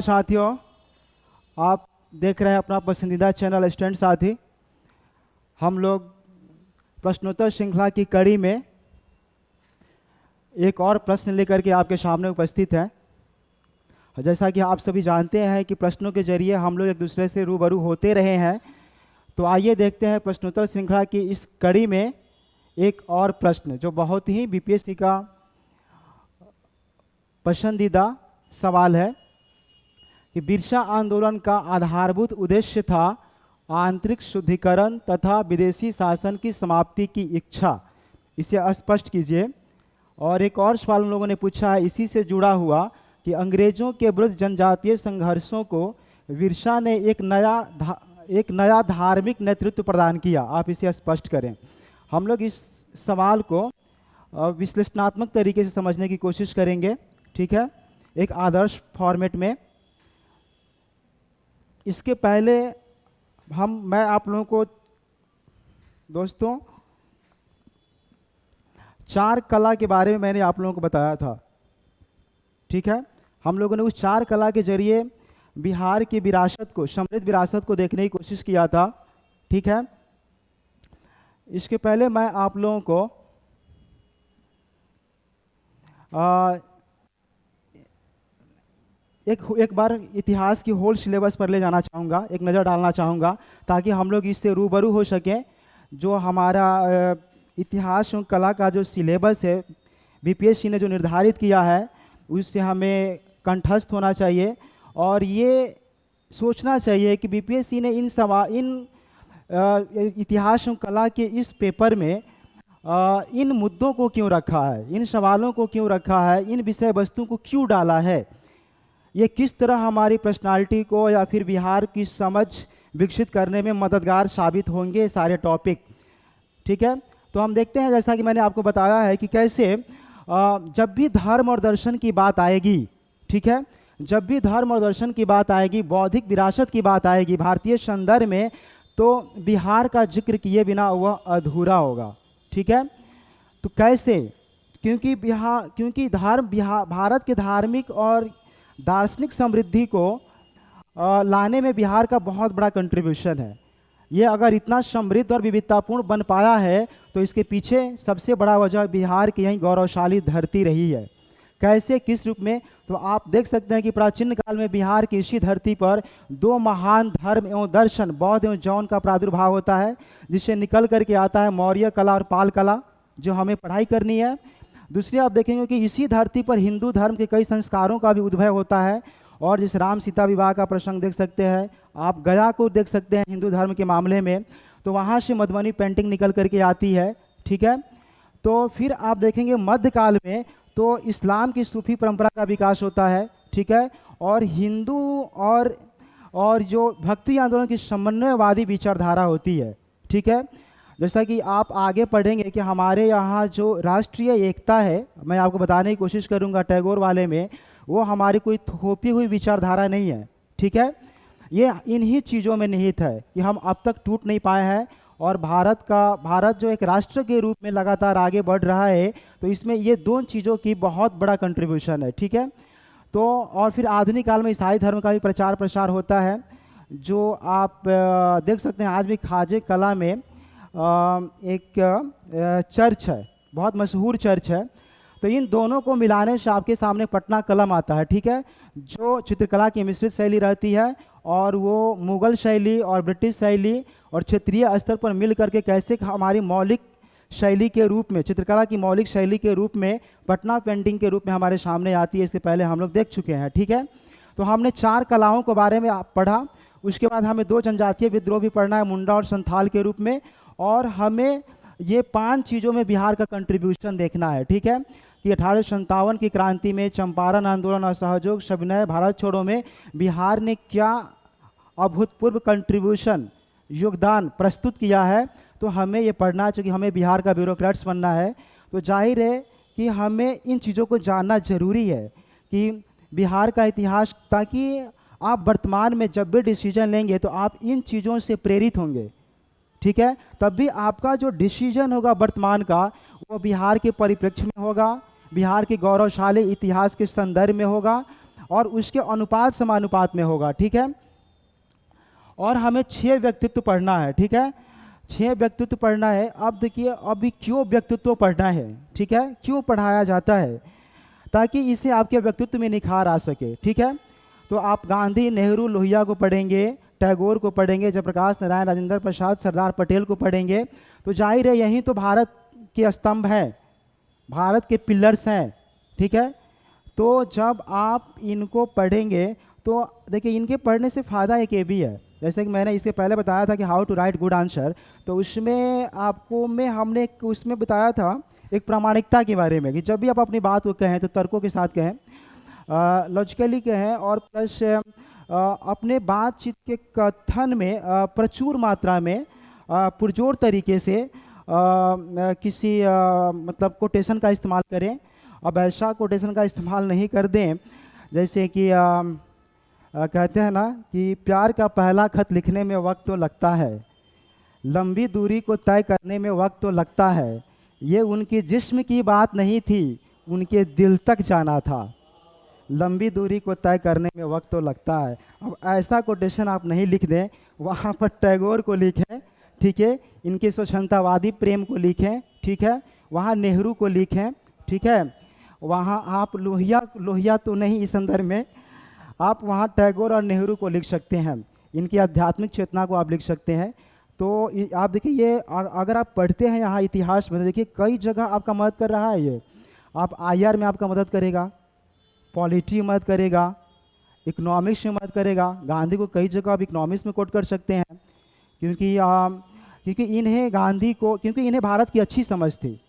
साथियों, आप देख रहे हैं अपना पसंदीदा चैनल स्टूडेंट साथी। हम लोग प्रश्नोत्तर श्रृंखला की कड़ी में एक और प्रश्न लेकर के आपके सामने उपस्थित हैं। जैसा कि आप सभी जानते हैं कि प्रश्नों के जरिए हम लोग एक दूसरे से रूबरू होते रहे हैं, तो आइए देखते हैं प्रश्नोत्तर श्रृंखला की इस कड़ी में एक और प्रश्न जो बहुत ही बीपीएससी का पसंदीदा सवाल है कि बिरसा आंदोलन का आधारभूत उद्देश्य था आंतरिक शुद्धिकरण तथा विदेशी शासन की समाप्ति की इच्छा। इसे स्पष्ट कीजिए। और एक और सवाल उन लोगों ने पूछा है इसी से जुड़ा हुआ कि अंग्रेजों के विरुद्ध जनजातीय संघर्षों को बिरसा ने एक नया धार्मिक नेतृत्व प्रदान किया। आप इसे स्पष्ट करें। हम लोग इस सवाल को विश्लेषणात्मक तरीके से समझने की कोशिश करेंगे, ठीक है, एक आदर्श फॉर्मेट में। इसके पहले मैं आप लोगों को दोस्तों चार कला के बारे में मैंने आप लोगों को बताया था, ठीक है। हम लोगों ने उस चार कला के जरिए बिहार की विरासत को, समृद्ध विरासत को देखने की कोशिश किया था, ठीक है। इसके पहले मैं आप लोगों को एक बार इतिहास की होल सिलेबस पर ले जाना चाहूँगा, एक नज़र डालना चाहूँगा ताकि हम लोग इससे रूबरू हो सकें। जो हमारा इतिहास और कला का जो सिलेबस है बीपीएससी ने जो निर्धारित किया है उससे हमें कंठस्थ होना चाहिए और ये सोचना चाहिए कि बीपीएससी ने इन इतिहास और कला के इस पेपर में इन मुद्दों को क्यों रखा है, इन सवालों को क्यों रखा है, इन विषय वस्तु को क्यों डाला है, ये किस तरह हमारी पर्सनालिटी को या फिर बिहार की समझ विकसित करने में मददगार साबित होंगे सारे टॉपिक, ठीक है। तो हम देखते हैं जैसा कि मैंने आपको बताया है कि कैसे जब भी धर्म और दर्शन की बात आएगी, ठीक है, जब भी धर्म और दर्शन की बात आएगी, बौद्धिक विरासत की बात आएगी भारतीय संदर्भ में, तो बिहार का जिक्र किए बिना वह अधूरा होगा, ठीक है। तो कैसे? क्योंकि भारत के धार्मिक और दार्शनिक समृद्धि को लाने में बिहार का बहुत बड़ा कंट्रीब्यूशन है। ये अगर इतना समृद्ध और विविधतापूर्ण बन पाया है तो इसके पीछे सबसे बड़ा वजह बिहार की यही गौरवशाली धरती रही है। कैसे, किस रूप में? तो आप देख सकते हैं कि प्राचीन काल में बिहार की इसी धरती पर दो महान धर्म एवं दर्शन, बौद्ध एवं जौन का प्रादुर्भाव होता है, जिससे निकल करके आता है मौर्य कला और पाल कला, जो हमें पढ़ाई करनी है। दूसरी आप देखेंगे कि इसी धरती पर हिंदू धर्म के कई संस्कारों का भी उद्भव होता है। और जिस राम सीता विवाह का प्रसंग देख सकते हैं, आप गया को देख सकते हैं हिंदू धर्म के मामले में, तो वहाँ से मधुबनी पेंटिंग निकल करके आती है, ठीक है। तो फिर आप देखेंगे मध्यकाल में तो इस्लाम की सूफी परंपरा का विकास होता है, ठीक है। और हिंदू और जो भक्ति आंदोलन की समन्वयवादी विचारधारा होती है, ठीक है। जैसा कि आप आगे पढ़ेंगे कि हमारे यहाँ जो राष्ट्रीय एकता है, मैं आपको बताने की कोशिश करूँगा टैगोर वाले में, वो हमारी कोई थोपी हुई विचारधारा नहीं है, ठीक है। ये इन्हीं चीज़ों में निहित है कि हम अब तक टूट नहीं पाए हैं और भारत जो एक राष्ट्र के रूप में लगातार आगे बढ़ रहा है, तो इसमें ये दो चीज़ों की बहुत बड़ा कंट्रीब्यूशन है, ठीक है। तो और फिर आधुनिक काल में ईसाई धर्म का भी प्रचार प्रसार होता है, जो आप देख सकते हैं आज भी खाजे कला में एक चर्च है, बहुत मशहूर चर्च है। तो इन दोनों को मिलाने से आपके सामने पटना कलम आता है, ठीक है, जो चित्रकला की मिश्रित शैली रहती है और वो मुगल शैली और ब्रिटिश शैली और क्षेत्रीय स्तर पर मिल करके कैसे हमारी मौलिक शैली के रूप में, चित्रकला की मौलिक शैली के रूप में पटना पेंटिंग के रूप में हमारे सामने आती है। इससे पहले हम लोग देख चुके हैं, ठीक है। तो हमने चार कलाओं के बारे में पढ़ा। उसके बाद हमें दो जनजातीय विद्रोह भी पढ़ना है, मुंडा और संथाल के रूप में, और हमें ये 5 चीज़ों में बिहार का कंट्रीब्यूशन देखना है, ठीक है, कि 1857 की क्रांति में, चंपारण आंदोलन, असहयोग, सविनय, भारत छोड़ो में बिहार ने क्या अभूतपूर्व कंट्रीब्यूशन, योगदान प्रस्तुत किया है। तो हमें ये पढ़ना चाहिए, हमें बिहार का ब्यूरोक्रेट्स बनना है। तो जाहिर है कि हमें इन चीज़ों को जानना जरूरी है कि बिहार का इतिहास, ताकि आप वर्तमान में जब भी डिसीजन लेंगे तो आप इन चीज़ों से प्रेरित होंगे, ठीक है। तब भी आपका जो डिसीजन होगा वर्तमान का, वो बिहार के परिप्रेक्ष्य में होगा, बिहार के गौरवशाली इतिहास के संदर्भ में होगा और उसके अनुपात समानुपात में होगा, ठीक है। और हमें 6 व्यक्तित्व पढ़ना है, ठीक है, 6 व्यक्तित्व पढ़ना है। अब देखिए अभी क्यों व्यक्तित्व पढ़ना है, ठीक है, क्यों पढ़ाया जाता है, ताकि इससे आपके व्यक्तित्व में निखार आ सके, ठीक है। तो आप गांधी, नेहरू, लोहिया को पढ़ेंगे, टैगोर को पढ़ेंगे, जयप्रकाश नारायण, राजेंद्र प्रसाद, सरदार पटेल को पढ़ेंगे, तो जाहिर है यही तो भारत के स्तंभ हैं, भारत के पिलर्स हैं, ठीक है। तो जब आप इनको पढ़ेंगे तो देखिए इनके पढ़ने से फ़ायदा एक ये भी है, जैसे कि मैंने इसके पहले बताया था कि how to write good answer, तो उसमें आपको हमने उसमें बताया था एक प्रामाणिकता के बारे में कि जब भी आप अपनी बात को कहें तो तर्कों के साथ कहें, लॉजिकली कहें, और प्लस अपने बातचीत के कथन में प्रचुर मात्रा में पुरजोर तरीके से किसी मतलब कोटेशन का इस्तेमाल करें। अब ऐसा कोटेशन का इस्तेमाल नहीं कर दें जैसे कि कहते हैं ना कि प्यार का पहला खत लिखने में वक्त तो लगता है, लंबी दूरी को तय करने में वक्त तो लगता है, ये उनकी जिस्म की बात नहीं थी, उनके दिल तक जाना था, लंबी दूरी को तय करने में वक्त तो लगता है। अब ऐसा कोटेशन आप नहीं लिख दें, वहाँ पर टैगोर को लिखें, ठीक है, इनके स्वच्छंदतावादी प्रेम को लिखें, ठीक है, वहाँ नेहरू को लिखें, ठीक है, वहाँ आप लोहिया तो नहीं इस संदर्भ में, आप वहाँ टैगोर और नेहरू को लिख सकते हैं, इनकी आध्यात्मिक चेतना को आप लिख सकते हैं। तो आप देखिए ये अगर आप पढ़ते हैं यहाँ इतिहास में, देखिए कई जगह आपका मदद कर रहा है ये, आप आईआर में आपका मदद करेगा, पॉलिटी में मदद करेगा, इकोनॉमिक्स में मदद करेगा। गांधी को कई जगह आप इकोनॉमिक्स में कोट कर सकते हैं, क्योंकि इन्हें भारत की अच्छी समझ थी,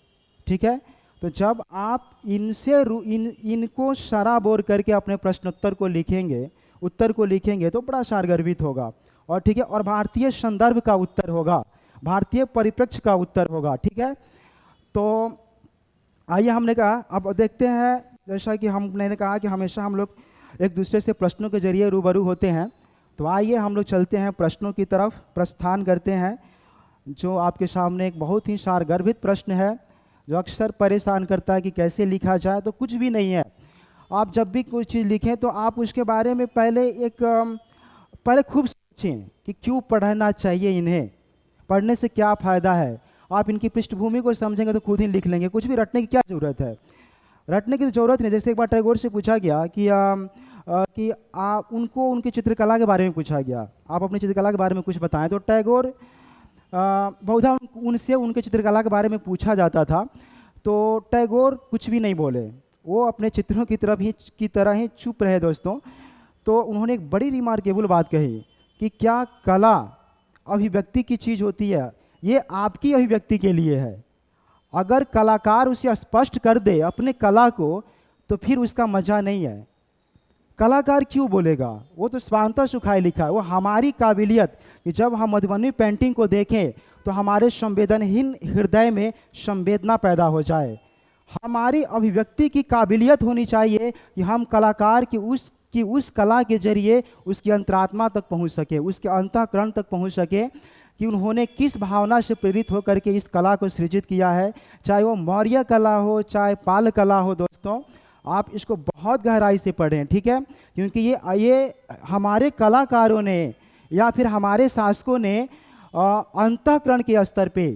ठीक है। तो जब आप इनको सराबोर करके अपने प्रश्नोत्तर को लिखेंगे, उत्तर को लिखेंगे, तो बड़ा सारगर्भित होगा, और ठीक है, और भारतीय संदर्भ का उत्तर होगा, भारतीय परिप्रेक्ष्य का उत्तर होगा, ठीक है। तो आइए, हमने कहा अब देखते हैं, जैसा कि हमने कहा कि हमेशा हम लोग एक दूसरे से प्रश्नों के जरिए रूबरू होते हैं, तो आइए हम लोग चलते हैं प्रश्नों की तरफ, प्रस्थान करते हैं। जो आपके सामने एक बहुत ही सारगर्भित प्रश्न है जो अक्सर परेशान करता है कि कैसे लिखा जाए, तो कुछ भी नहीं है। आप जब भी कोई चीज़ लिखें तो आप उसके बारे में पहले खूब सोचें कि क्यों पढ़ना चाहिए, इन्हें पढ़ने से क्या फ़ायदा है। आप इनकी पृष्ठभूमि को समझेंगे तो खुद ही लिख लेंगे, कुछ भी रटने की क्या ज़रूरत है, रटने की ज़रूरत नहीं। जैसे एक बार टैगोर से पूछा गया कि उनको उनकी चित्रकला के बारे में पूछा गया, आप अपनी चित्रकला के बारे में कुछ बताएं, तो टैगोर बहुधा उनसे उनके चित्रकला के बारे में पूछा जाता था, तो टैगोर कुछ भी नहीं बोले, वो अपने चित्रों की तरह ही चुप रहे दोस्तों। तो उन्होंने एक बड़ी रिमार्केबल बात कही कि क्या कला अभिव्यक्ति की चीज़ होती है, ये आपकी अभिव्यक्ति के लिए है। अगर कलाकार उसे स्पष्ट कर दे अपने कला को, तो फिर उसका मजा नहीं है। कलाकार क्यों बोलेगा, वो तो स्वांतः सुखाए लिखा है। वो हमारी काबिलियत कि जब हम मधुबनी पेंटिंग को देखें तो हमारे संवेदनहीन हृदय में संवेदना पैदा हो जाए। हमारी अभिव्यक्ति की काबिलियत होनी चाहिए कि हम कलाकार की उस कला के जरिए उसकी अंतरात्मा तक पहुंच सके, उसके अंतःकरण तक पहुंच सके कि उन्होंने किस भावना से प्रेरित होकर के इस कला को सृजित किया है। चाहे वो मौर्य कला हो, चाहे पाल कला हो, दोस्तों आप इसको बहुत गहराई से पढ़ें, ठीक है, क्योंकि ये हमारे कलाकारों ने या फिर हमारे शासकों ने अंतःकरण के स्तर पे,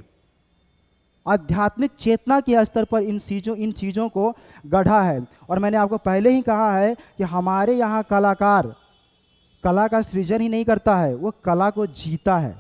आध्यात्मिक चेतना के स्तर पर इन चीज़ों को गढ़ा है। और मैंने आपको पहले ही कहा है कि हमारे यहाँ कलाकार कला का सृजन ही नहीं करता है, वो कला को जीता है,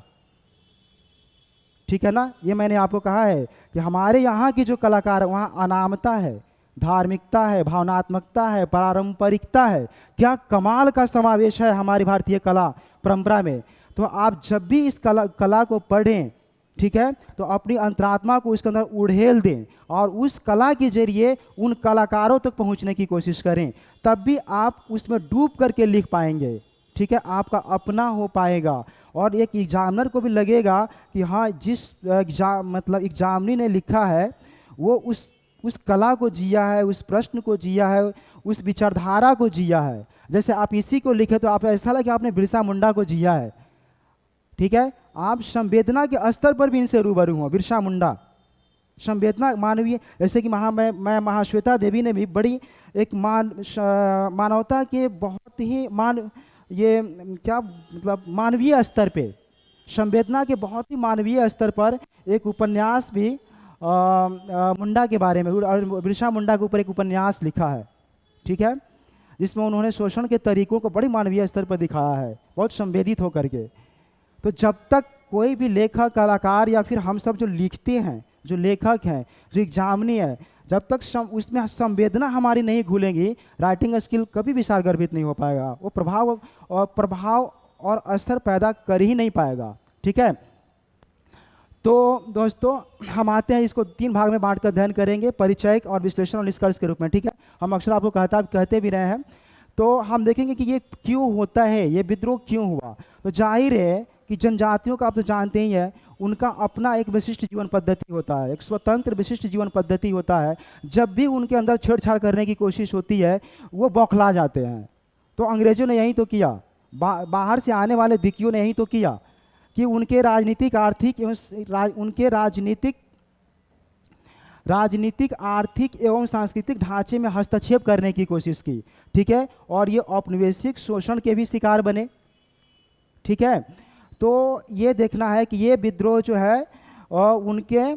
ठीक है ना। ये मैंने आपको कहा है कि हमारे यहाँ की जो कलाकार है वहाँ अनामता है, धार्मिकता है, भावनात्मकता है, पारंपरिकता है। क्या कमाल का समावेश है हमारी भारतीय कला परंपरा में। तो आप जब भी इस कला को पढ़ें, ठीक है, तो अपनी अंतरात्मा को उसके अंदर उड़ेल दें और उस कला के जरिए उन कलाकारों तक पहुंचने की कोशिश करें, तब भी आप उसमें डूब करके लिख पाएंगे, ठीक है, आपका अपना हो पाएगा। और एक एग्जामिनर को भी लगेगा कि हाँ, जिस एग्जामिनी ने लिखा है वो उस कला को जिया है, उस प्रश्न को जिया है, उस विचारधारा को जिया है। जैसे आप इसी को लिखे तो आप ऐसा लगे आपने बिरसा मुंडा को जिया है, ठीक है। आप संवेदना के स्तर पर भी इनसे रूबरू हो, बिरसा मुंडा, संवेदना मानवीय, जैसे कि मैं महाश्वेता देवी ने भी बड़ी एक मानवता के बहुत ही ये क्या मतलब मानवीय स्तर पे, संवेदना के बहुत ही मानवीय स्तर पर एक उपन्यास भी मुंडा के बारे में और बिरसा मुंडा के ऊपर एक उपन्यास लिखा है, ठीक है, जिसमें उन्होंने शोषण के तरीकों को बड़ी मानवीय स्तर पर दिखाया है, बहुत संवेदित होकर के। तो जब तक कोई भी लेखक, कलाकार या फिर हम सब जो लिखते हैं, जो लेखक हैं, जो एग्जामिनी है, जब तक उसमें संवेदना हमारी नहीं घुलेगी, राइटिंग स्किल कभी भी सारगर्भित नहीं हो पाएगा, वो प्रभाव और असर पैदा कर ही नहीं पाएगा, ठीक है। तो दोस्तों हम आते हैं, इसको 3 भाग में बांट कर अध्ययन करेंगे, परिचय और विश्लेषण और निष्कर्ष के रूप में, ठीक है। हम अक्सर आपको कहते भी रहे हैं। तो हम देखेंगे कि ये क्यों होता है, ये विद्रोह क्यों हुआ। तो जाहिर है कि जनजातियों का आप तो जानते ही है, उनका अपना एक विशिष्ट जीवन पद्धति होता है, एक स्वतंत्र विशिष्ट जीवन पद्धति होता है। जब भी उनके अंदर छेड़छाड़ करने की कोशिश होती है, वो बौखला जाते हैं। तो अंग्रेजों ने यही तो किया, बाहर से आने वाले दिकियों ने यही तो किया कि उनके राजनीतिक, आर्थिक एवं सांस्कृतिक ढांचे में हस्तक्षेप करने की कोशिश की, ठीक है। और ये औपनिवेशिक शोषण के भी शिकार बने, ठीक है। तो ये देखना है कि ये विद्रोह जो है उनके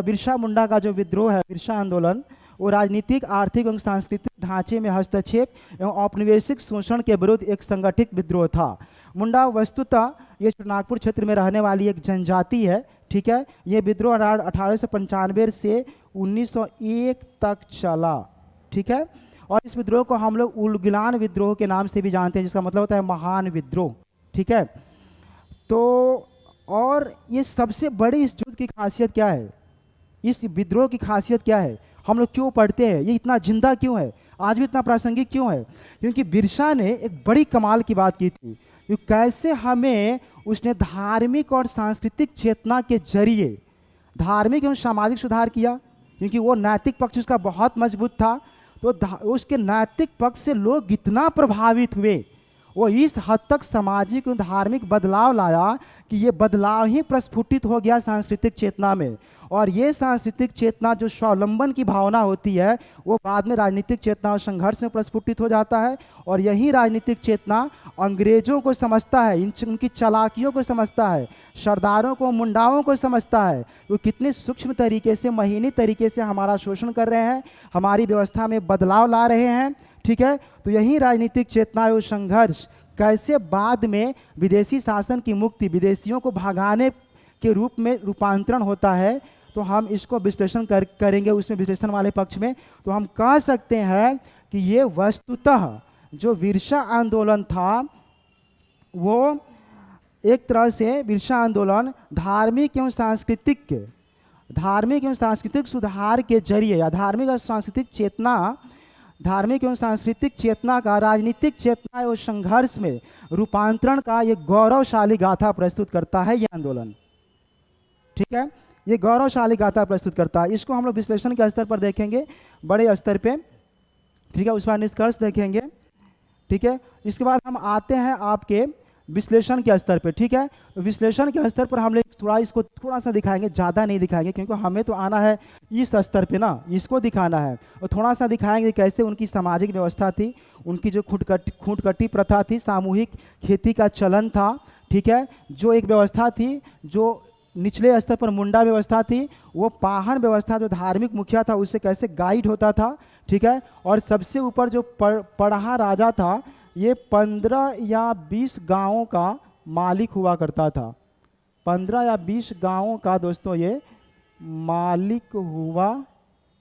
बिरसा मुंडा का जो विद्रोह है, बिरसा आंदोलन, वो राजनीतिक, आर्थिक एवं सांस्कृतिक ढांचे में हस्तक्षेप एवं औपनिवेशिक शोषण के विरुद्ध एक संगठित विद्रोह था। मुंडा वस्तुतः ये नागपुर क्षेत्र में रहने वाली एक जनजाति है, ठीक है। ये विद्रोह 1895 से 1901 तक चला, ठीक है। और इस विद्रोह को हम लोग उलगिलान विद्रोह के नाम से भी जानते हैं, जिसका मतलब होता है महान विद्रोह, ठीक है। तो और ये सबसे बड़ी इस युद्ध की खासियत क्या है, इस विद्रोह की खासियत क्या है, हम लोग क्यों पढ़ते हैं, ये इतना जिंदा क्यों है, आज भी इतना प्रासंगिक क्यों है। क्योंकि बिरसा ने एक बड़ी कमाल की बात की थी कि कैसे हमें उसने धार्मिक और सांस्कृतिक चेतना के जरिए धार्मिक एवं सामाजिक सुधार किया, क्योंकि वो नैतिक पक्ष उसका बहुत मजबूत था। तो उसके नैतिक पक्ष से लोग इतना प्रभावित हुए, वो इस हद तक सामाजिक और धार्मिक बदलाव लाया कि ये बदलाव ही प्रस्फुटित हो गया सांस्कृतिक चेतना में। और ये सांस्कृतिक चेतना जो स्वावलंबन की भावना होती है, वो बाद में राजनीतिक चेतना और संघर्ष में प्रस्फुटित हो जाता है। और यही राजनीतिक चेतना अंग्रेजों को समझता है, उनकी चालाकियों को समझता है, सरदारों को, मुंडाओं को समझता है, वो कितने सूक्ष्म तरीके से, महीनी तरीके से हमारा शोषण कर रहे हैं, हमारी व्यवस्था में बदलाव ला रहे हैं, ठीक है। तो यही राजनीतिक चेतना और संघर्ष कैसे बाद में विदेशी शासन की मुक्ति, विदेशियों को भगाने के रूप में रूपांतरण होता है, तो हम इसको विश्लेषण करेंगे उसमें, विश्लेषण वाले पक्ष में। तो हम कह सकते हैं कि ये वस्तुतः जो बिरसा आंदोलन था, वो एक तरह से बिरसा आंदोलन धार्मिक एवं सांस्कृतिक सुधार के जरिए, या धार्मिक एवं सांस्कृतिक चेतना का राजनीतिक चेतना एवं संघर्ष में रूपांतरण का ये गौरवशाली गाथा प्रस्तुत करता है ये आंदोलन, ठीक है। ये गौरवशाली गाथा प्रस्तुत करता है। इसको हम लोग विश्लेषण के स्तर पर देखेंगे, बड़े स्तर पे, ठीक है। उस पर निष्कर्ष देखेंगे, ठीक है। इसके बाद हम आते हैं आपके विश्लेषण के स्तर पे, ठीक है। विश्लेषण के स्तर पर हम लोग इसको थोड़ा सा दिखाएंगे, ज़्यादा नहीं दिखाएंगे, क्योंकि हमें तो आना है इस स्तर पे ना, इसको दिखाना है। और थोड़ा सा दिखाएंगे कैसे उनकी सामाजिक व्यवस्था थी, उनकी जो खूंटकटी प्रथा थी, सामूहिक खेती का चलन था, ठीक है। जो एक व्यवस्था थी, जो निचले स्तर पर मुंडा व्यवस्था थी, वो पाहन व्यवस्था जो धार्मिक मुखिया था उससे कैसे गाइड होता था, ठीक है। और सबसे ऊपर जो पढ़ा राजा था, ये 15 या 20 गांवों का मालिक हुआ करता था, 15 या 20 गांवों का दोस्तों ये मालिक हुआ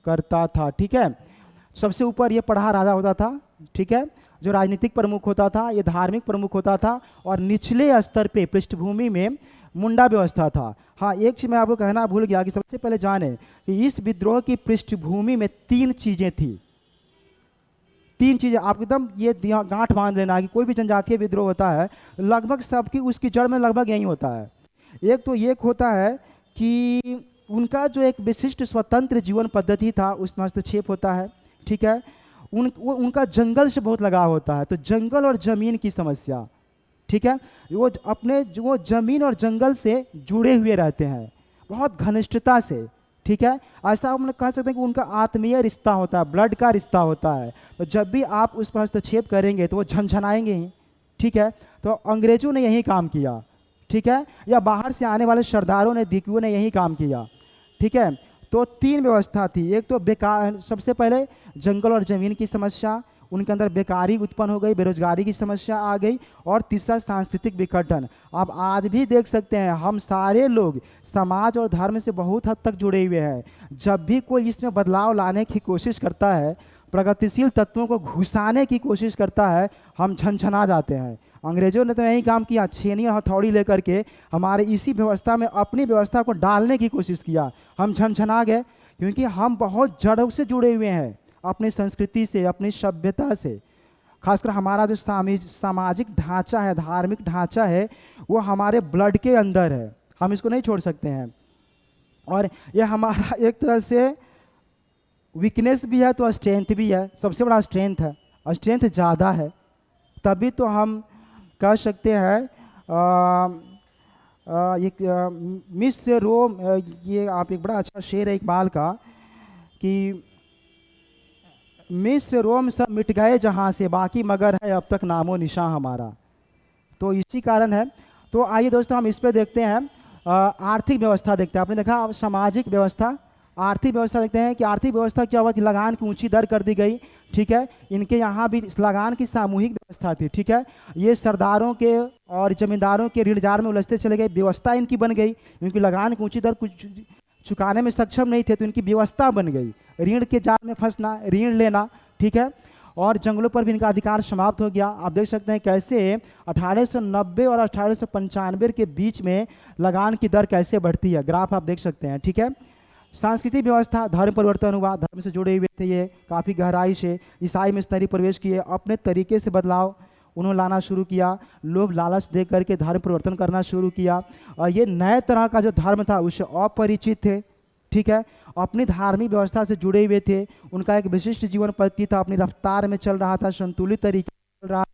करता था, ठीक है। सबसे ऊपर ये पढ़ा राजा होता था, ठीक है, जो राजनीतिक प्रमुख होता था, ये धार्मिक प्रमुख होता था। और निचले स्तर पे पृष्ठभूमि में मुंडा व्यवस्था था। हाँ, एक चीज मैं आपको कहना भूल गया कि सबसे पहले जाने कि इस विद्रोह की पृष्ठभूमि में 3 चीजें थी, 3 चीजें आप एकदम ये गांठ बांध लेना कि कोई भी जनजातीय विद्रोह होता है लगभग सबकी उसकी जड़ में लगभग यही होता है। एक तो ये होता है कि उनका जो एक विशिष्ट स्वतंत्र जीवन पद्धति था उसमें हस्तक्षेप होता है, ठीक है। उनका जंगल से बहुत लगाव होता है, तो जंगल और जमीन की समस्या, ठीक है। वो जमीन और जंगल से जुड़े हुए रहते हैं बहुत घनिष्ठता से, ठीक है। ऐसा हम लोग कह सकते हैं कि उनका आत्मीय रिश्ता होता है, ब्लड का रिश्ता होता है। तो जब भी आप उस पर हस्तक्षेप करेंगे तो वो झनझनाएंगे ही, ठीक है। तो अंग्रेजों ने यही काम किया, ठीक है, या बाहर से आने वाले सरदारों ने, दिकुओं ने यही काम किया, ठीक है। तो तीन व्यवस्था थी। एक तो बेकार, सबसे पहले जंगल और ज़मीन की समस्या, उनके अंदर बेकारी उत्पन्न हो गई, बेरोजगारी की समस्या आ गई, और तीसरा सांस्कृतिक विघटन। अब आज भी देख सकते हैं हम सारे लोग समाज और धर्म से बहुत हद तक जुड़े हुए हैं। जब भी कोई इसमें बदलाव लाने की कोशिश करता है, प्रगतिशील तत्वों को घुसाने की कोशिश करता है, हम झनझना जाते हैं। अंग्रेजों ने तो यही काम किया, छेनी और हथौड़ी लेकर के हमारे इसी व्यवस्था में अपनी व्यवस्था को डालने की कोशिश किया, हम झनझना गए। क्योंकि हम बहुत जड़ों से जुड़े हुए हैं, अपनी संस्कृति से, अपनी सभ्यता से। खासकर हमारा जो सामाजिक ढांचा है, धार्मिक ढांचा है, वो हमारे ब्लड के अंदर है, हम इसको नहीं छोड़ सकते हैं। और यह हमारा एक तरह से वीकनेस भी है तो स्ट्रेंथ भी है। सबसे बड़ा स्ट्रेंथ है, स्ट्रेंथ ज़्यादा है, तभी तो हम कह सकते हैं एक मिस्र रोम, ये आप एक बड़ा अच्छा शेर है इकबाल का कि मिस्र रोम सब मिट गए जहाँ से, बाकी मगर है अब तक नामो निशान हमारा। तो इसी कारण है। तो आइए दोस्तों हम इस पे देखते हैं, आर्थिक व्यवस्था देखते हैं। आपने देखा सामाजिक व्यवस्था, आर्थिक व्यवस्था देखते हैं कि आर्थिक व्यवस्था क्या हुआ कि लगान की ऊंची दर कर दी गई, ठीक है। इनके यहाँ भी लगान की सामूहिक व्यवस्था थी, ठीक है। ये सरदारों के और जमींदारों के ऋण जार में उलझते चले गए, व्यवस्था इनकी बन गई। इनकी लगान की ऊंची दर कुछ चुकाने में सक्षम नहीं थे, तो इनकी व्यवस्था बन गई, ऋण के जाल में फंसना, ऋण लेना, ठीक है। और जंगलों पर भी इनका अधिकार समाप्त हो गया। आप देख सकते हैं कैसे 1890 और 1895 के बीच में लगान की दर कैसे बढ़ती है, ग्राफ आप देख सकते हैं, ठीक है। सांस्कृतिक व्यवस्था, धर्म परिवर्तन हुआ, धर्म से जुड़े हुए थे ये काफ़ी गहराई से, ईसाई मिशनरी प्रवेश किए, अपने तरीके से बदलाव उन्होंने लाना शुरू किया, लोग लालच दे करके धर्म परिवर्तन करना शुरू किया। और ये नए तरह का जो धर्म था उससे अपरिचित थे, ठीक है, अपनी धार्मिक व्यवस्था से जुड़े हुए थे, उनका एक विशिष्ट जीवन पद्धति था, अपनी रफ्तार में चल रहा था, संतुलित तरीके से चल रहा।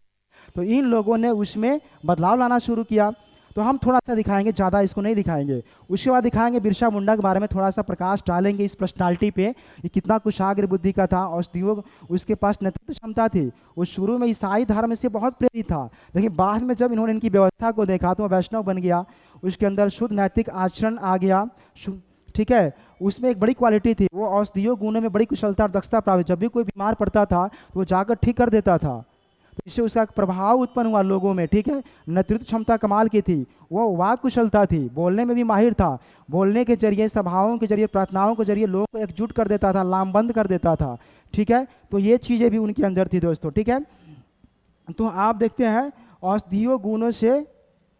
तो इन लोगों ने उसमें बदलाव लाना शुरू किया। तो हम थोड़ा सा दिखाएंगे, ज़्यादा इसको नहीं दिखाएंगे। उसके बाद दिखाएंगे बिरसा मुंडा के बारे में, थोड़ा सा प्रकाश डालेंगे इस पर्सनालिटी पे, ये कितना कुशाग्र बुद्धि का था, औषधियों उसके पास नेतृत्व क्षमता थी। वो शुरू में ईसाई धर्म से बहुत प्रेरित था, लेकिन बाद में जब इन्होंने इनकी व्यवस्था को देखा तो वैष्णव बन गया, उसके अंदर शुद्ध नैतिक आचरण आ गया, ठीक है। उसमें एक बड़ी क्वालिटी थी, वो औषधियों गुणों में बड़ी कुशलता और दक्षता प्राप्त, जब भी कोई बीमार पड़ता था तो वो जाकर ठीक कर देता था। तो इससे उसका एक प्रभाव उत्पन्न हुआ लोगों में, ठीक है। नेतृत्व क्षमता कमाल की थी, वो वाक कुशलता थी, बोलने में भी माहिर था, बोलने के जरिए, सभाओं के जरिए, प्रार्थनाओं के जरिए लोगों को एकजुट कर देता था, लामबंद कर देता था, ठीक है। तो ये चीज़ें भी उनके अंदर थी दोस्तों, ठीक है। तो आप देखते हैं औषधियों गुणों से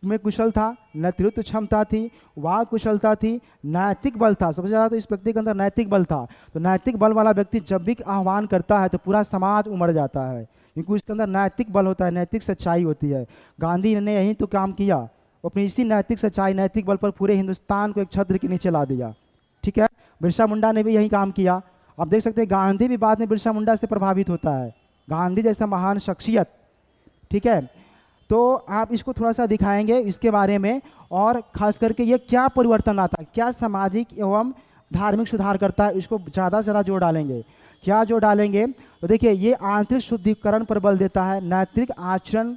में कुशल था, नेतृत्व क्षमता थी, वाक कुशलता थी, नैतिक बल था, सबसे ज़्यादा तो इस व्यक्ति के अंदर नैतिक बल था। तो नैतिक बल वाला व्यक्ति जब भी आह्वान करता है तो पूरा समाज उमड़ जाता है, क्योंकि उसके अंदर नैतिक बल होता है, नैतिक सच्चाई होती है। गांधी ने यही तो काम किया, अपनी इसी नैतिक सच्चाई, नैतिक बल पर पूरे हिंदुस्तान को एक छत्र के नीचे ला दिया, ठीक है। बिरसा मुंडा ने भी यही काम किया। आप देख सकते हैं गांधी भी बाद में बिरसा मुंडा से प्रभावित होता है, गांधी जैसा महान शख्सियत, ठीक है। तो आप इसको थोड़ा सा दिखाएंगे इसके बारे में, और खास करके ये क्या परिवर्तन लाता है, क्या सामाजिक एवं धार्मिक सुधार करता है, इसको ज़्यादा से ज़्यादा जोर डालेंगे। क्या जोर डालेंगे तो देखिए, ये आंतरिक शुद्धिकरण पर बल देता है, नैतिक आचरण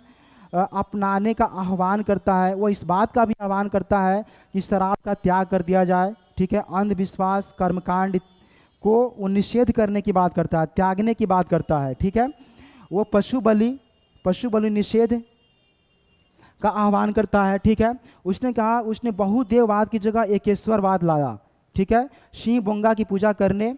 अपनाने का आह्वान करता है, वो इस बात का भी आह्वान करता है कि शराब का त्याग कर दिया जाए, ठीक है। अंधविश्वास, कर्मकांड को वो निषेध करने की बात करता है, त्यागने की बात करता है, ठीक है। वो पशु बलि निषेध का आह्वान करता है, ठीक है। उसने कहा, उसने बहुदेववाद की जगह एकेश्वरवाद लाया, ठीक है। शिव बोंगा की पूजा करने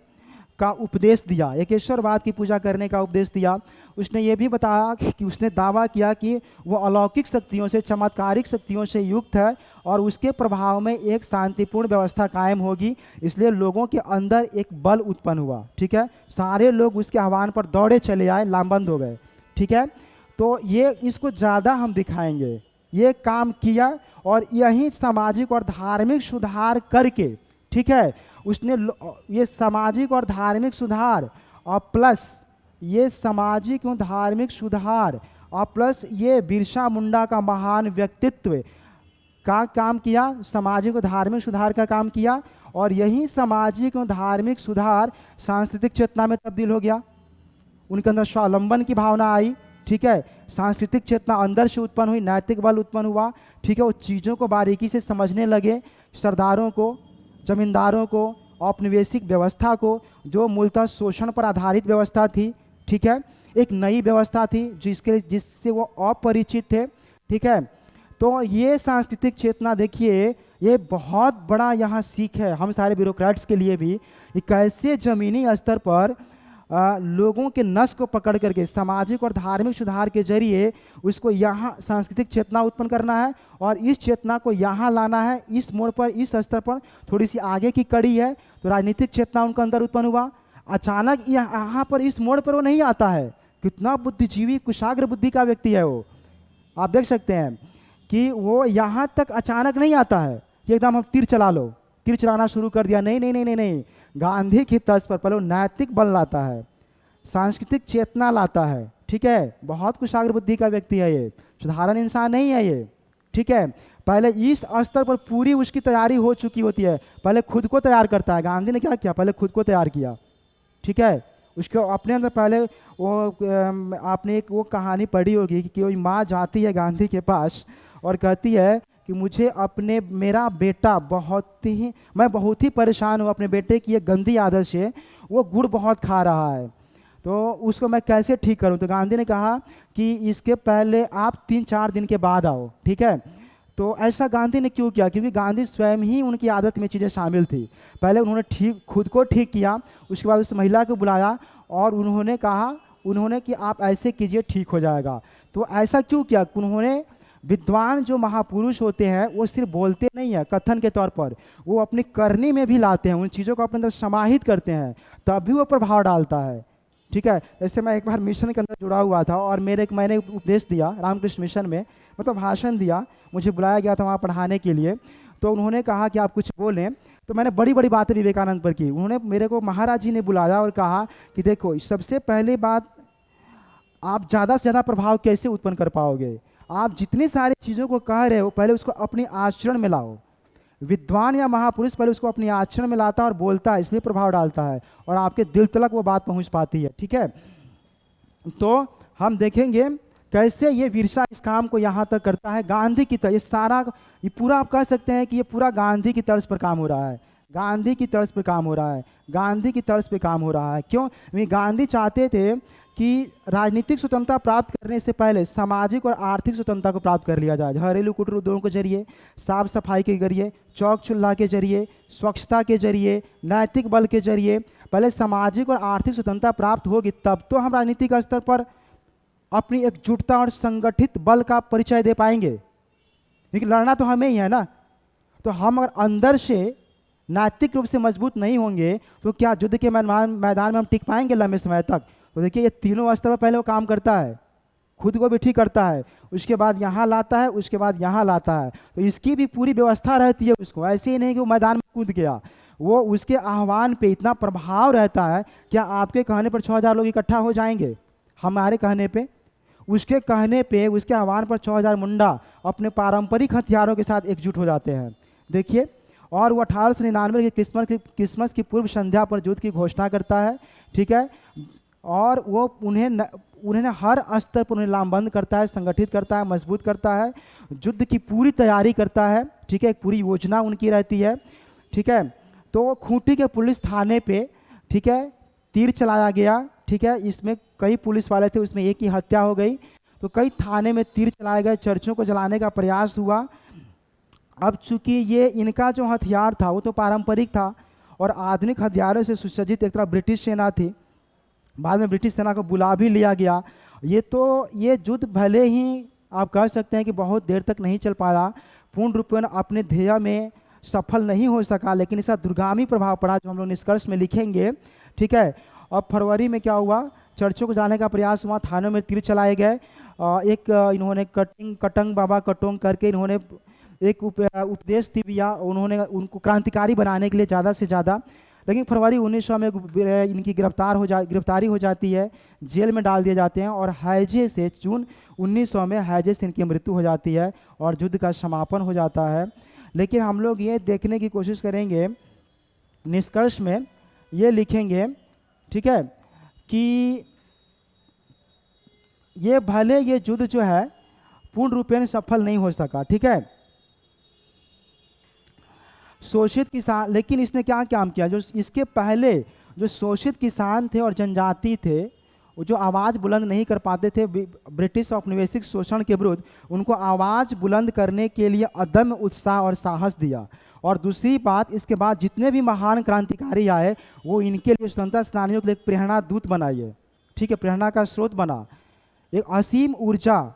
का उपदेश दिया, एकेश्वरवाद की पूजा करने का उपदेश दिया। उसने ये भी बताया कि उसने दावा किया कि वो अलौकिक शक्तियों से, चमत्कारिक शक्तियों से युक्त है और उसके प्रभाव में एक शांतिपूर्ण व्यवस्था कायम होगी, इसलिए लोगों के अंदर एक बल उत्पन्न हुआ, ठीक है। सारे लोग उसके आह्वान पर दौड़े चले आए, लामबंद हो गए, ठीक है। तो ये इसको ज़्यादा हम दिखाएंगे, ये काम किया और यही सामाजिक और धार्मिक सुधार करके, ठीक है, उसने ये सामाजिक और धार्मिक सुधार और प्लस ये सामाजिक और धार्मिक सुधार और प्लस ये बिरसा मुंडा का महान व्यक्तित्व का काम किया, सामाजिक और धार्मिक सुधार का काम किया, और यही सामाजिक और धार्मिक सुधार सांस्कृतिक चेतना में तब्दील हो गया। उनके अंदर स्वावलंबन की भावना आई, ठीक है, सांस्कृतिक चेतना अंदर से उत्पन्न हुई, नैतिक बल उत्पन्न हुआ, ठीक है, वो चीज़ों को बारीकी से समझने लगे, सरदारों को, जमींदारों को, औपनिवेशिक व्यवस्था को, जो मूलतः शोषण पर आधारित व्यवस्था थी, ठीक है, एक नई व्यवस्था थी जिससे वो अपरिचित थे, ठीक है। तो ये सांस्कृतिक चेतना देखिए, ये बहुत बड़ा यहाँ सीख है हम सारे ब्यूरोक्रेट्स के लिए भी, कि कैसे जमीनी स्तर पर लोगों के नस को पकड़ करके सामाजिक और धार्मिक सुधार के जरिए उसको यहाँ सांस्कृतिक चेतना उत्पन्न करना है, और इस चेतना को यहाँ लाना है, इस मोड़ पर, इस स्तर पर थोड़ी सी आगे की कड़ी है। तो राजनीतिक चेतना उनके अंदर उत्पन्न हुआ। अचानक यहाँ पर इस मोड़ पर वो नहीं आता है। कितना बुद्धिजीवी कुशाग्र बुद्धि का व्यक्ति है वो, आप देख सकते हैं कि वो यहाँ तक अचानक नहीं आता है कि एकदम हम तीर चला लो, तीर चलाना शुरू कर दिया। नहीं नहीं नहीं नहीं नहीं, गांधी की तर्ज पर पहले नैतिक बल लाता है, सांस्कृतिक चेतना लाता है, ठीक है। बहुत कुशाग्र बुद्धि का व्यक्ति है ये, साधारण इंसान नहीं है ये, ठीक है। पहले इस स्तर पर पूरी उसकी तैयारी हो चुकी होती है, पहले खुद को तैयार करता है। गांधी ने क्या किया, पहले खुद को तैयार किया, ठीक है। उसको अपने अंदर पहले वो आपने एक वो कहानी पढ़ी होगी कि कोई माँ जाती है गांधी के पास और कहती है कि मुझे अपने, मेरा बेटा मैं बहुत ही परेशान हूँ अपने बेटे की ये गंदी आदत से, वो गुड़ बहुत खा रहा है, तो उसको मैं कैसे ठीक करूँ। तो गांधी ने कहा कि इसके पहले आप 3-4 दिन के बाद आओ, ठीक है। तो ऐसा गांधी ने क्यों किया, क्योंकि गांधी स्वयं ही उनकी आदत में चीज़ें शामिल थी। पहले उन्होंने खुद को ठीक किया, उसके बाद उस महिला को बुलाया और उन्होंने कहा कि आप ऐसे कीजिए, ठीक हो जाएगा। तो ऐसा क्यों किया, उन्होंने, विद्वान जो महापुरुष होते हैं वो सिर्फ बोलते नहीं है कथन के तौर पर, वो अपनी करनी में भी लाते हैं, उन चीज़ों को अपने अंदर समाहित करते हैं, तभी वो प्रभाव डालता है, ठीक है। जैसे मैं एक बार मिशन के अंदर जुड़ा हुआ था और मैंने उपदेश दिया रामकृष्ण मिशन में, मतलब भाषण दिया, मुझे बुलाया गया था वहाँ पढ़ाने के लिए। तो उन्होंने कहा कि आप कुछ बोलें, तो मैंने बड़ी बड़ी बातें विवेकानंद पर की। उन्होंने मेरे को, महाराज जी ने बुलाया और कहा कि देखो, सबसे पहली बात, आप ज़्यादा से ज़्यादा प्रभाव कैसे उत्पन्न कर पाओगे, आप जितनी सारी चीज़ों को कह रहे हो पहले उसको अपनी आचरण में लाओ। विद्वान या महापुरुष पहले उसको अपनी आचरण में लाता है और बोलता है, इसलिए प्रभाव डालता है और आपके दिल तक वो बात पहुंच पाती है, ठीक है। तो हम देखेंगे कैसे ये विरसा इस काम को यहाँ तक करता है। गांधी की तरह ये पूरा आप कह सकते हैं कि ये पूरा गांधी की तर्ज पर काम हो रहा है, गांधी की तर्ज पर काम हो रहा है, गांधी की तर्ज पर काम हो रहा है। क्यों, गांधी चाहते थे कि राजनीतिक स्वतंत्रता प्राप्त करने से पहले सामाजिक और आर्थिक स्वतंत्रता को प्राप्त कर लिया जाए, घरेलू कुटीर उद्योगों के जरिए, साफ सफाई के जरिए, चौक चूल्हा के जरिए, स्वच्छता के जरिए, नैतिक बल के जरिए। पहले सामाजिक और आर्थिक स्वतंत्रता प्राप्त होगी तब तो हम राजनीतिक स्तर पर अपनी एकजुटता और संगठित बल का परिचय दे पाएंगे, क्योंकि लड़ना तो हमें ही है ना। तो हम अगर अंदर से नैतिक रूप से मजबूत नहीं होंगे तो क्या युद्ध के मैदान में हम टिक पाएंगे लंबे समय तक। तो देखिए, ये तीनों स्तर पर पहले वो काम करता है, खुद को भी ठीक करता है, उसके बाद यहाँ लाता है, उसके बाद यहाँ लाता है। तो इसकी भी पूरी व्यवस्था रहती है उसको, ऐसे ही नहीं कि वो मैदान में कूद गया, वो उसके आह्वान पे इतना प्रभाव रहता है। क्या आपके कहने पर 6000 लोग इकट्ठा हो जाएंगे, हमारे कहने पे, उसके कहने पे, उसके आह्वान पर 6000 मुंडा अपने पारंपरिक हथियारों के साथ एकजुट हो जाते हैं। देखिए, और वो 1899 की क्रिसमस की पूर्व संध्या पर युद्ध की घोषणा करता है, ठीक है। और वो उन्हें हर स्तर पर उन्हें लामबंद करता है, संगठित करता है, मजबूत करता है, युद्ध की पूरी तैयारी करता है, ठीक है। एक पूरी योजना उनकी रहती है, ठीक है। तो खूंटी के पुलिस थाने पे, ठीक है, तीर चलाया गया, ठीक है। इसमें कई पुलिस वाले थे, उसमें एक की हत्या हो गई। तो कई थाने में तीर चलाए गए, चर्चों को जलाने का प्रयास हुआ। अब चूंकि ये इनका जो हथियार था वो तो पारंपरिक था और आधुनिक हथियारों से सुसज्जित एक तरह ब्रिटिश सेना थी, बाद में ब्रिटिश सेना को बुला भी लिया गया। ये युद्ध भले ही आप कह सकते हैं कि बहुत देर तक नहीं चल पाया, पूर्ण रूप में अपने ध्येय में सफल नहीं हो सका, लेकिन इसका दूरगामी प्रभाव पड़ा जो हम लोग निष्कर्ष में लिखेंगे, ठीक है। अब फरवरी में क्या हुआ, चर्चों को जाने का प्रयास हुआ, थानों में तीर चलाए गए। एक इन्होंने कटंग बाबा कटोंग करके इन्होंने एक उपदेश दिया, उन्होंने उनको क्रांतिकारी बनाने के लिए ज़्यादा से ज़्यादा। लेकिन फरवरी 1900 में इनकी गिरफ्तारी हो जाती है, जेल में डाल दिए जाते हैं और हैजे से जून 1900 में हैजे से इनकी मृत्यु हो जाती है और युद्ध का समापन हो जाता है। लेकिन हम लोग ये देखने की कोशिश करेंगे निष्कर्ष में ये लिखेंगे, ठीक है, कि ये भले ये युद्ध जो है पूर्ण रूपेण सफल नहीं हो सका, ठीक है, शोषित किसान, लेकिन इसने क्या काम किया, जो इसके पहले जो शोषित किसान थे और जनजाति थे, वो जो आवाज़ बुलंद नहीं कर पाते थे ब्रिटिश औपनिवेशिक शोषण के विरुद्ध, उनको आवाज़ बुलंद करने के लिए अदम्य उत्साह और साहस दिया। और दूसरी बात, इसके बाद जितने भी महान क्रांतिकारी आए वो इनके लिए स्वतंत्रता सेनानियों के लिए एक प्रेरणा दूत बनाइए, ठीक है, प्रेरणा का स्रोत बना, एक असीम ऊर्जा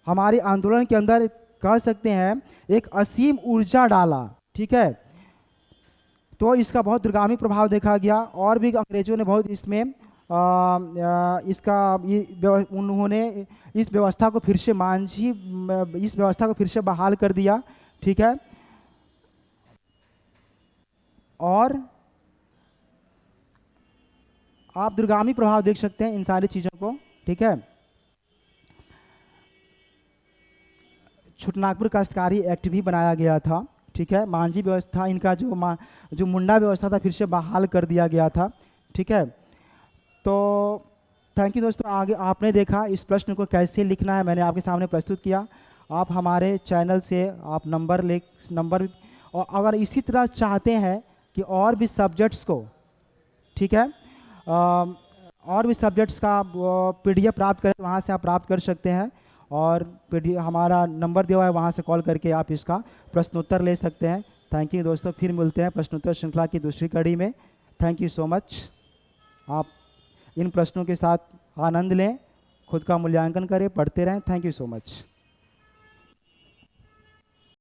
हमारे आंदोलन के अंदर कह सकते हैं, एक असीम ऊर्जा डाला, ठीक है। तो इसका बहुत दूरगामी प्रभाव देखा गया और भी अंग्रेजों ने बहुत इसमें उन्होंने इस व्यवस्था को फिर से इस व्यवस्था को फिर से बहाल कर दिया, ठीक है। और आप दूरगामी प्रभाव देख सकते हैं इन सारी चीज़ों को, ठीक है। छोटनागपुर काश्तकारी एक्ट भी बनाया गया था, ठीक है। मांझी व्यवस्था, इनका जो मुंडा व्यवस्था था फिर से बहाल कर दिया गया था, ठीक है। तो थैंक यू दोस्तों। आगे आपने देखा इस प्रश्न को कैसे लिखना है, मैंने आपके सामने प्रस्तुत किया। आप हमारे चैनल से आप नंबर और अगर इसी तरह चाहते हैं कि और भी सब्जेक्ट्स को, ठीक है, और भी सब्जेक्ट्स का PDF प्राप्त करें, वहाँ से आप प्राप्त कर सकते हैं। और PDF हमारा नंबर दिया हुआ है, वहाँ से कॉल करके आप इसका प्रश्नोत्तर ले सकते हैं। थैंक यू दोस्तों, फिर मिलते हैं प्रश्नोत्तर श्रृंखला की दूसरी कड़ी में। Thank you so much. आप इन प्रश्नों के साथ आनंद लें, खुद का मूल्यांकन करें, पढ़ते रहें। Thank you so much.